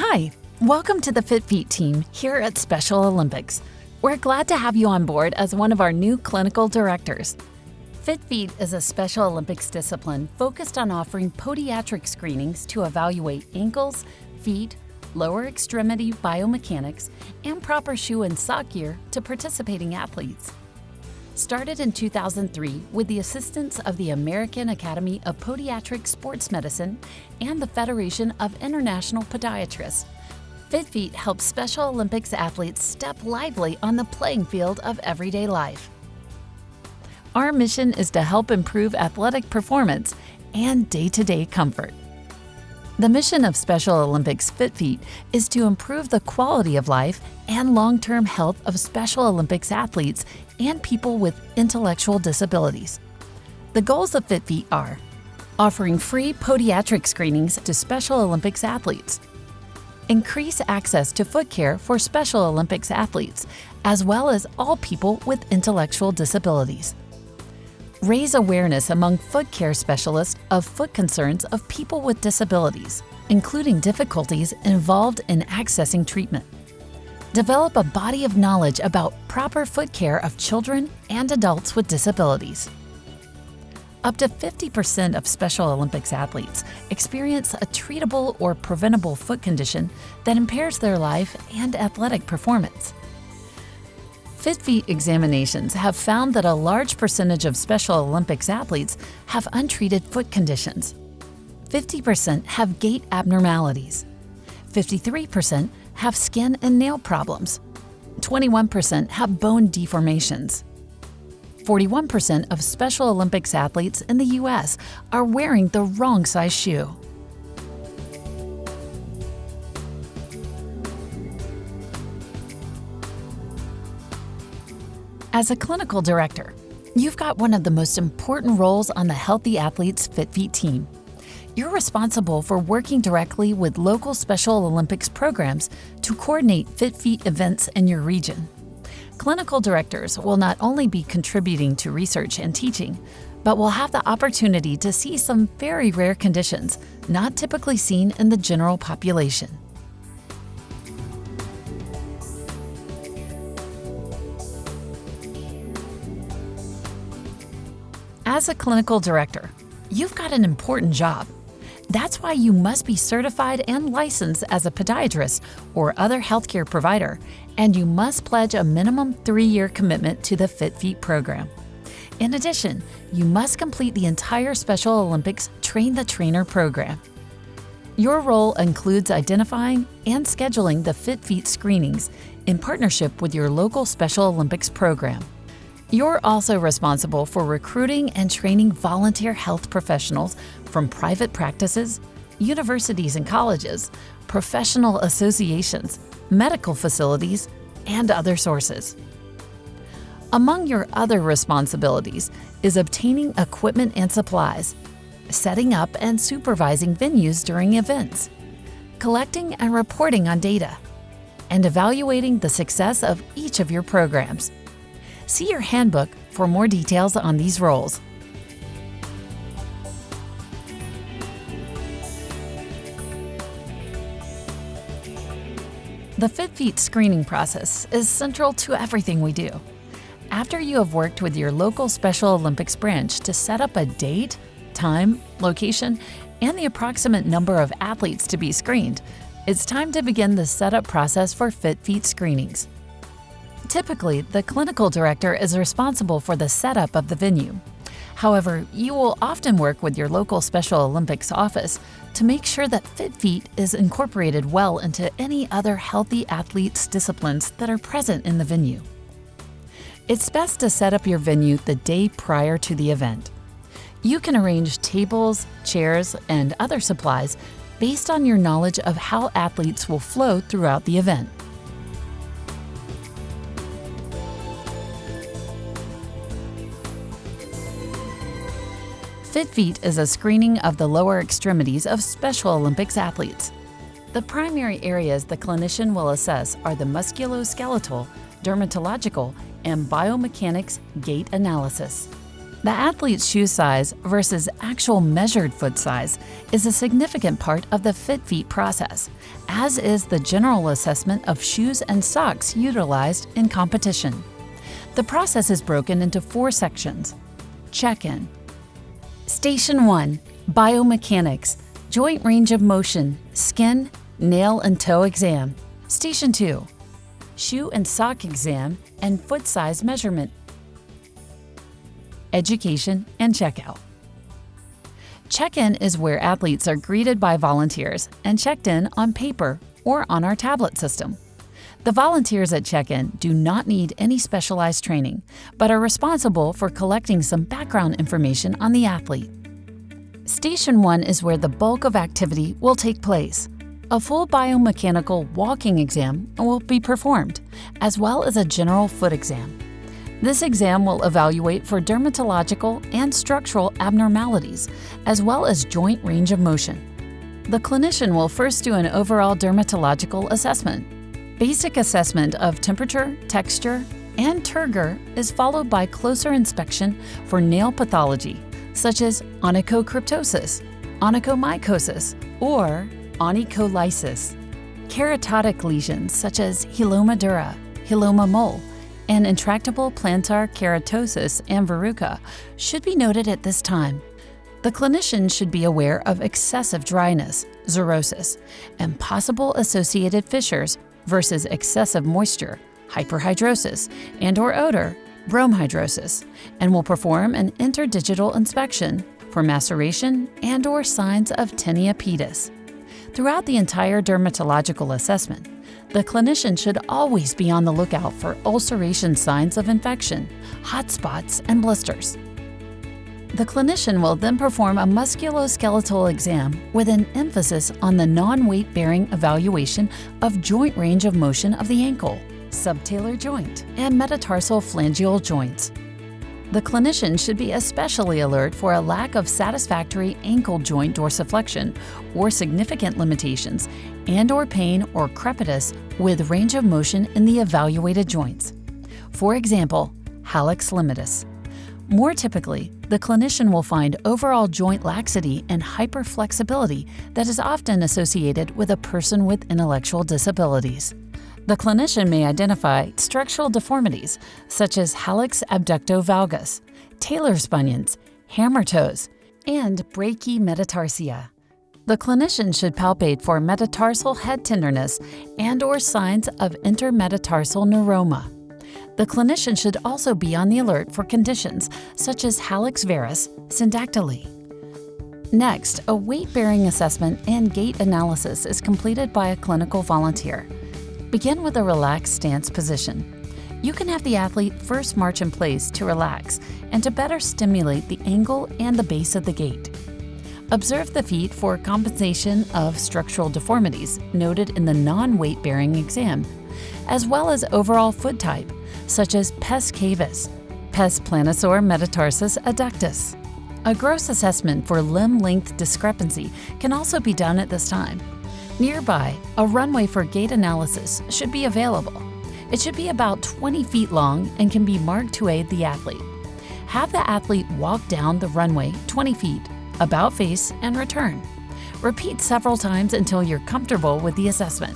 Hi, welcome to the Fit Feet team here at Special Olympics. We're glad to have you on board as one of our new clinical directors. Fit Feet is a Special Olympics discipline focused on offering podiatric screenings to evaluate ankles, feet, lower extremity biomechanics, and proper shoe and sock gear to participating athletes. Started in 2003 with the assistance of the American Academy of Podiatric Sports Medicine and the Federation of International Podiatrists, Fit Feet helps Special Olympics athletes step lively on the playing field of everyday life. Our mission is to help improve athletic performance and day-to-day comfort. The mission of Special Olympics Fit Feet is to improve the quality of life and long-term health of Special Olympics athletes and people with intellectual disabilities. The goals of Fit Feet are offering free podiatric screenings to Special Olympics athletes, increase access to foot care for Special Olympics athletes, as well as all people with intellectual disabilities, raise awareness among foot care specialists of foot concerns of people with disabilities, including difficulties involved in accessing treatment. Develop a body of knowledge about proper foot care of children and adults with disabilities. Up to 50% of Special Olympics athletes experience a treatable or preventable foot condition that impairs their life and athletic performance. Fit Feet examinations have found that a large percentage of Special Olympics athletes have untreated foot conditions. 50% have gait abnormalities. 53% have skin and nail problems. 21% have bone deformations. 41% of Special Olympics athletes in the U.S. are wearing the wrong size shoe. As a clinical director, you've got one of the most important roles on the Healthy Athletes Fit Feet team. You're responsible for working directly with local Special Olympics programs to coordinate Fit Feet events in your region. Clinical directors will not only be contributing to research and teaching, but will have the opportunity to see some very rare conditions not typically seen in the general population. As a clinical director, you've got an important job. That's why you must be certified and licensed as a podiatrist or other healthcare provider, and you must pledge a minimum 3-year commitment to the Fit Feet program. In addition, you must complete the entire Special Olympics Train the Trainer program. Your role includes identifying and scheduling the Fit Feet screenings in partnership with your local Special Olympics program. You're also responsible for recruiting and training volunteer health professionals from private practices, universities and colleges, professional associations, medical facilities, and other sources. Among your other responsibilities is obtaining equipment and supplies, setting up and supervising venues during events, collecting and reporting on data, and evaluating the success of each of your programs. See your handbook for more details on these roles. The Fit Feet screening process is central to everything we do. After you have worked with your local Special Olympics branch to set up a date, time, location, and the approximate number of athletes to be screened, it's time to begin the setup process for Fit Feet screenings. Typically, the clinical director is responsible for the setup of the venue. However, you will often work with your local Special Olympics office to make sure that Fit Feet is incorporated well into any other healthy athletes' disciplines that are present in the venue. It's best to set up your venue the day prior to the event. You can arrange tables, chairs, and other supplies based on your knowledge of how athletes will flow throughout the event. Fit Feet is a screening of the lower extremities of Special Olympics athletes. The primary areas the clinician will assess are the musculoskeletal, dermatological, and biomechanics gait analysis. The athlete's shoe size versus actual measured foot size is a significant part of the fit feet process, as is the general assessment of shoes and socks utilized in competition. The process is broken into 4 sections. Check-in. Station 1. Biomechanics, joint range of motion, skin, nail and toe exam. Station 2. Shoe and sock exam and foot size measurement. Education and checkout. Check-in is where athletes are greeted by volunteers and checked in on paper or on our tablet system. The volunteers at check-in do not need any specialized training, but are responsible for collecting some background information on the athlete. Station 1 is where the bulk of activity will take place. A full biomechanical walking exam will be performed, as well as a general foot exam. This exam will evaluate for dermatological and structural abnormalities, as well as joint range of motion. The clinician will first do an overall dermatological assessment. Basic assessment of temperature, texture, and turgor is followed by closer inspection for nail pathology, such as onychocryptosis, onychomycosis, or onycholysis, keratotic lesions such as heloma dura, heloma mole, and intractable plantar keratosis and verruca should be noted at this time. The clinician should be aware of excessive dryness, xerosis, and possible associated fissures versus excessive moisture, hyperhidrosis, and/or odor, bromhidrosis, and will perform an interdigital inspection for maceration and/or signs of tinea pedis. Throughout the entire dermatological assessment, the clinician should always be on the lookout for ulceration signs of infection, hot spots, and blisters. The clinician will then perform a musculoskeletal exam with an emphasis on the non-weight-bearing evaluation of joint range of motion of the ankle, subtalar joint, and metatarsal phalangeal joints. The clinician should be especially alert for a lack of satisfactory ankle joint dorsiflexion or significant limitations and/or pain or crepitus with range of motion in the evaluated joints. For example, hallux limitus. More typically, the clinician will find overall joint laxity and hyperflexibility that is often associated with a person with intellectual disabilities. The clinician may identify structural deformities such as hallux abducto-valgus, Taylor's bunions, hammer toes, and brachymetatarsia. The clinician should palpate for metatarsal head tenderness and/or signs of intermetatarsal neuroma. The clinician should also be on the alert for conditions such as hallux varus syndactyly. Next, a weight-bearing assessment and gait analysis is completed by a clinical volunteer. Begin with a relaxed stance position. You can have the athlete first march in place to relax and to better stimulate the angle and the base of the gait. Observe the feet for compensation of structural deformities noted in the non-weight-bearing exam, as well as overall foot type, such as pes cavus, pes planosaur metatarsus adductus. A gross assessment for limb length discrepancy can also be done at this time. Nearby, a runway for gait analysis should be available. It should be about 20 feet long and can be marked to aid the athlete. Have the athlete walk down the runway 20 feet, about face, and return. Repeat several times until you're comfortable with the assessment.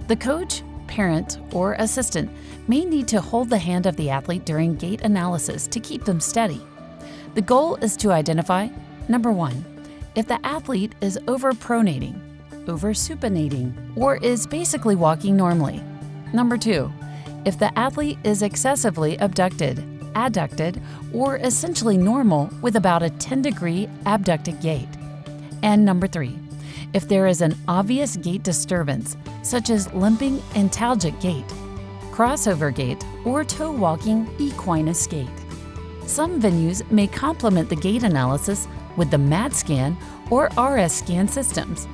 The coach, parent, or assistant may need to hold the hand of the athlete during gait analysis to keep them steady. The goal is to identify, number 1, if the athlete is overpronating, oversupinating, or is basically walking normally. Number 2, if the athlete is excessively abducted, adducted, or essentially normal with about a 10-degree abducted gait. And number 3, if there is an obvious gait disturbance, such as limping antalgic gait, crossover gait, or toe walking equinus gait. Some venues may complement the gait analysis with the MAT scan or RS scan systems.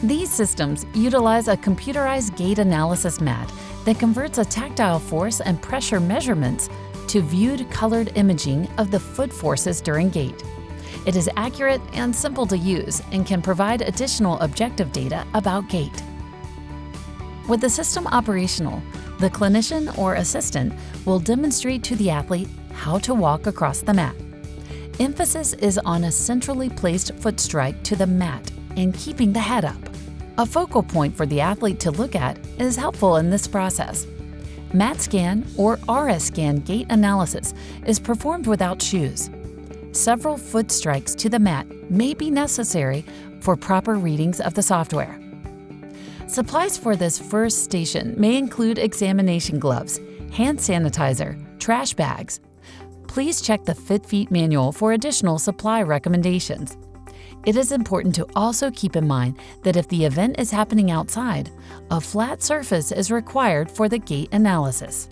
These systems utilize a computerized gait analysis mat that converts a tactile force and pressure measurements to viewed colored imaging of the foot forces during gait. It is accurate and simple to use and can provide additional objective data about gait. With the system operational, the clinician or assistant will demonstrate to the athlete how to walk across the mat. Emphasis is on a centrally placed foot strike to the mat and keeping the head up. A focal point for the athlete to look at is helpful in this process. MAT scan or RS scan gait analysis is performed without shoes. Several foot strikes to the mat may be necessary for proper readings of the software. Supplies for this first station may include examination gloves, hand sanitizer, trash bags. Please check the FitFeet manual for additional supply recommendations. It is important to also keep in mind that if the event is happening outside, a flat surface is required for the gait analysis.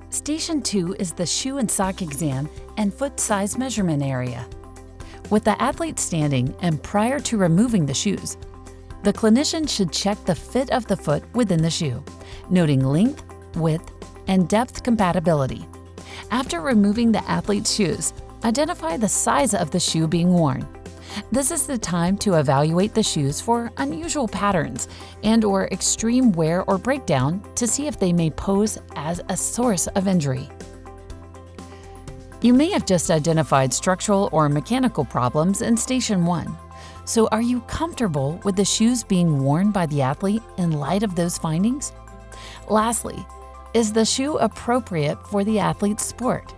Station 2 is the shoe and sock exam and foot size measurement area. With the athlete standing and prior to removing the shoes, the clinician should check the fit of the foot within the shoe, noting length, width, and depth compatibility. After removing the athlete's shoes, identify the size of the shoe being worn. This is the time to evaluate the shoes for unusual patterns and/or extreme wear or breakdown to see if they may pose as a source of injury. You may have just identified structural or mechanical problems in Station 1. So are you comfortable with the shoes being worn by the athlete in light of those findings? Lastly, is the shoe appropriate for the athlete's sport?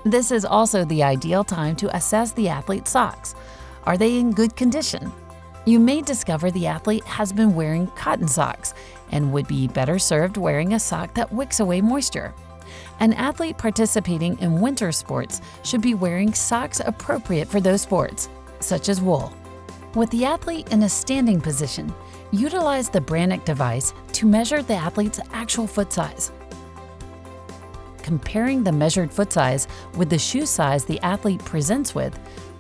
This is also the ideal time to assess the athlete's socks. Are they in good condition? You may discover the athlete has been wearing cotton socks and would be better served wearing a sock that wicks away moisture. An athlete participating in winter sports should be wearing socks appropriate for those sports, such as wool. With the athlete in a standing position, utilize the Brannick device to measure the athlete's actual foot size. Comparing the measured foot size with the shoe size the athlete presents with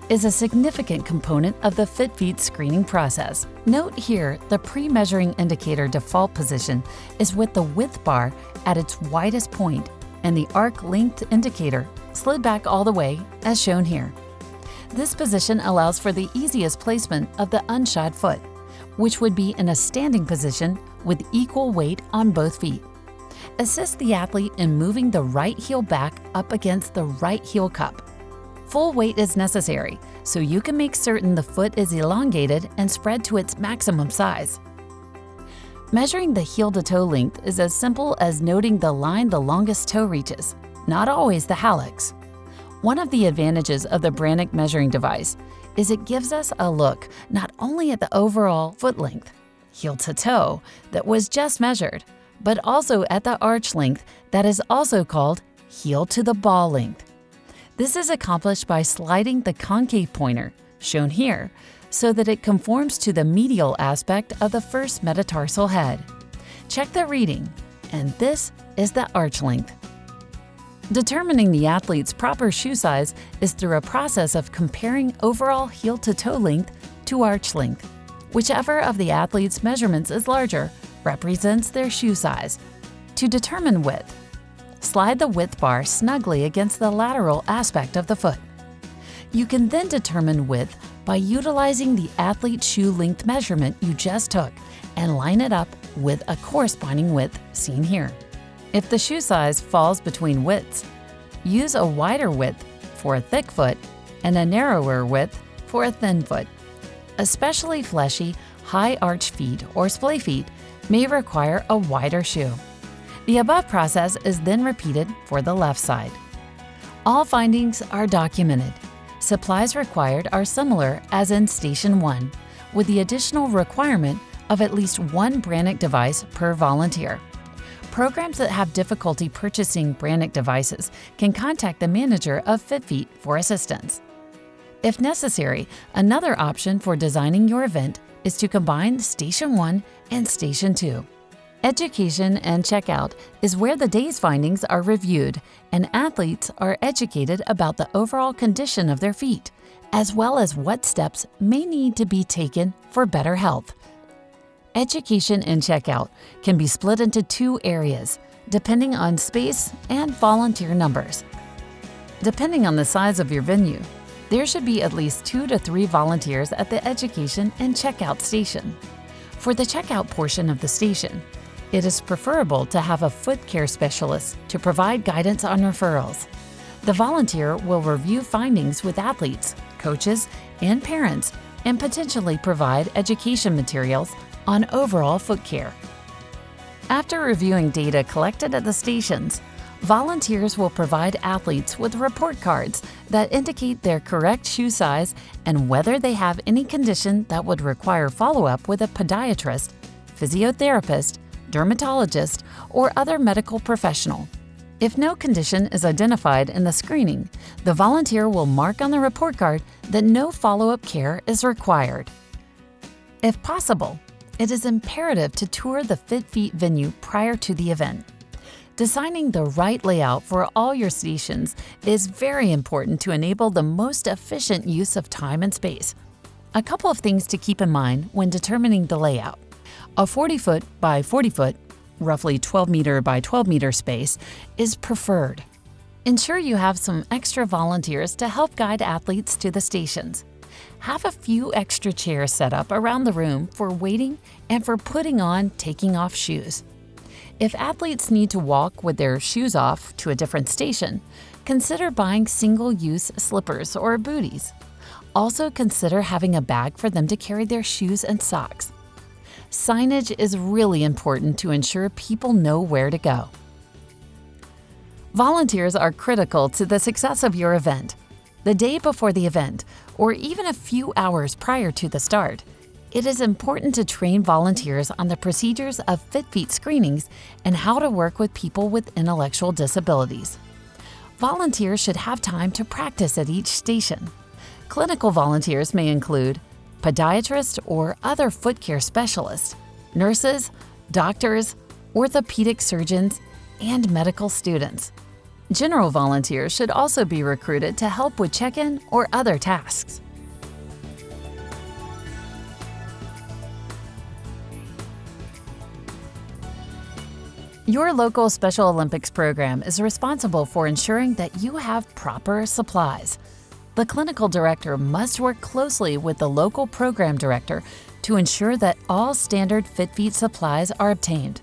is a significant component of the FitFeet screening process. Note here, the pre-measuring indicator default position is with the width bar at its widest point and the arc length indicator slid back all the way as shown here. This position allows for the easiest placement of the unshod foot, which would be in a standing position with equal weight on both feet. Assist the athlete in moving the right heel back up against the right heel cup. Full weight is necessary, so you can make certain the foot is elongated and spread to its maximum size. Measuring the heel-to-toe length is as simple as noting the line the longest toe reaches, not always the hallux. One of the advantages of the Brannick measuring device is it gives us a look not only at the overall foot length, heel to toe, that was just measured, but also at the arch length that is also called heel to the ball length. This is accomplished by sliding the concave pointer, shown here, so that it conforms to the medial aspect of the first metatarsal head. Check the reading, and this is the arch length. Determining the athlete's proper shoe size is through a process of comparing overall heel-to-toe length to arch length. Whichever of the athlete's measurements is larger represents their shoe size. To determine width, slide the width bar snugly against the lateral aspect of the foot. You can then determine width by utilizing the athlete's shoe length measurement you just took and line it up with a corresponding width seen here. If the shoe size falls between widths, use a wider width for a thick foot and a narrower width for a thin foot. Especially fleshy, high arch feet or splay feet may require a wider shoe. The above process is then repeated for the left side. All findings are documented. Supplies required are similar as in Station 1, with the additional requirement of at least one Brannick device per volunteer. Programs that have difficulty purchasing Brannick devices can contact the manager of FitFeet for assistance. If necessary, another option for designing your event is to combine Station 1 and Station 2. Education and checkout is where the day's findings are reviewed and athletes are educated about the overall condition of their feet, as well as what steps may need to be taken for better health. Education and checkout can be split into two areas, depending on space and volunteer numbers. Depending on the size of your venue, there should be at least 2 to 3 volunteers at the education and checkout station. For the checkout portion of the station, it is preferable to have a foot care specialist to provide guidance on referrals. The volunteer will review findings with athletes, coaches, and parents, and potentially provide education materials on overall foot care. After reviewing data collected at the stations, volunteers will provide athletes with report cards that indicate their correct shoe size and whether they have any condition that would require follow-up with a podiatrist, physiotherapist, dermatologist, or other medical professional. If no condition is identified in the screening, the volunteer will mark on the report card that no follow-up care is required. If possible, it is imperative to tour the Fit Feet venue prior to the event. Designing the right layout for all your stations is very important to enable the most efficient use of time and space. A couple of things to keep in mind when determining the layout. A 40-foot by 40-foot, roughly 12-meter by 12-meter space is preferred. Ensure you have some extra volunteers to help guide athletes to the stations. Have a few extra chairs set up around the room for waiting and for putting on, taking off shoes. If athletes need to walk with their shoes off to a different station, consider buying single-use slippers or booties. Also consider having a bag for them to carry their shoes and socks. Signage is really important to ensure people know where to go. Volunteers are critical to the success of your event. The day before the event, or even a few hours prior to the start, it is important to train volunteers on the procedures of Fit Feet screenings and how to work with people with intellectual disabilities. Volunteers should have time to practice at each station. Clinical volunteers may include podiatrists or other foot care specialists, nurses, doctors, orthopedic surgeons, and medical students. General volunteers should also be recruited to help with check-in or other tasks. Your local Special Olympics program is responsible for ensuring that you have proper supplies. The clinical director must work closely with the local program director to ensure that all standard Fit Feet supplies are obtained.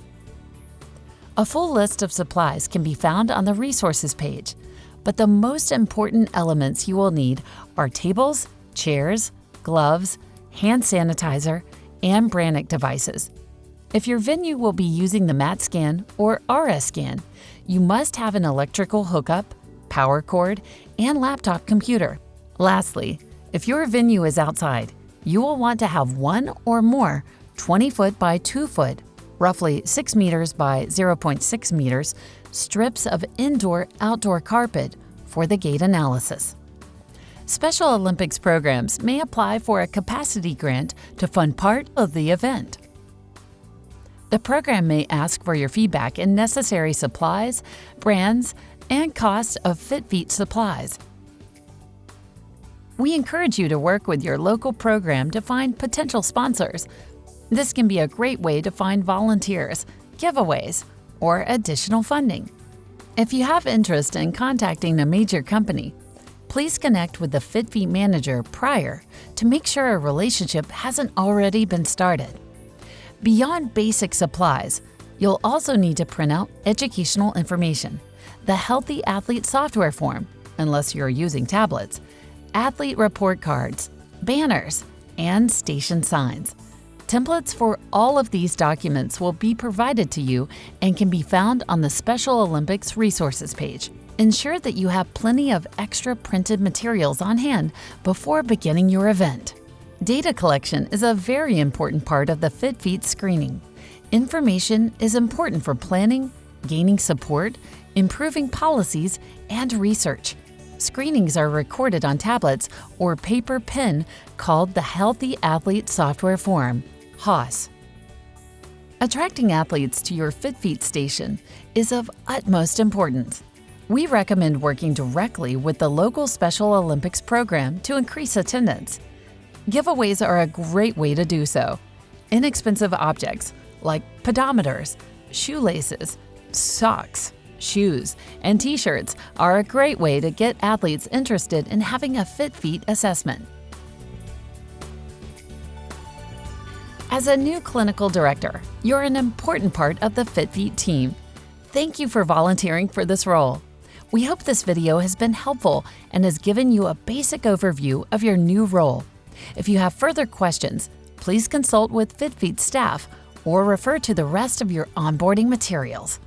A full list of supplies can be found on the resources page, but the most important elements you will need are tables, chairs, gloves, hand sanitizer, and Brannick devices. If your venue will be using the MAT scan or RS scan, you must have an electrical hookup, power cord, and laptop computer. Lastly, if your venue is outside, you will want to have one or more 20-foot by 2-foot, roughly 6 meters by 0.6 meters, strips of indoor-outdoor carpet for the gait analysis. Special Olympics programs may apply for a capacity grant to fund part of the event. The program may ask for your feedback and necessary supplies, brands, and costs of Fit Feet supplies. We encourage you to work with your local program to find potential sponsors. This can be a great way to find volunteers, giveaways, or additional funding. If you have interest in contacting a major company, please connect with the Fit Feet manager prior to make sure a relationship hasn't already been started. Beyond basic supplies, you'll also need to print out educational information, the Healthy Athlete software form, unless you're using tablets, athlete report cards, banners, and station signs. Templates for all of these documents will be provided to you and can be found on the Special Olympics resources page. Ensure that you have plenty of extra printed materials on hand before beginning your event. Data collection is a very important part of the Fit Feet screening. Information is important for planning, gaining support, improving policies, and research. Screenings are recorded on tablets or paper pen called the Healthy Athlete Software Form, HOS. Attracting athletes to your Fit Feet station is of utmost importance. We recommend working directly with the local Special Olympics program to increase attendance. Giveaways are a great way to do so. Inexpensive objects like pedometers, shoelaces, socks, shoes, and t-shirts are a great way to get athletes interested in having a Fit Feet assessment. As a new clinical director, you're an important part of the Fit Feet team. Thank you for volunteering for this role. We hope this video has been helpful and has given you a basic overview of your new role. If you have further questions, please consult with FitFeet staff or refer to the rest of your onboarding materials.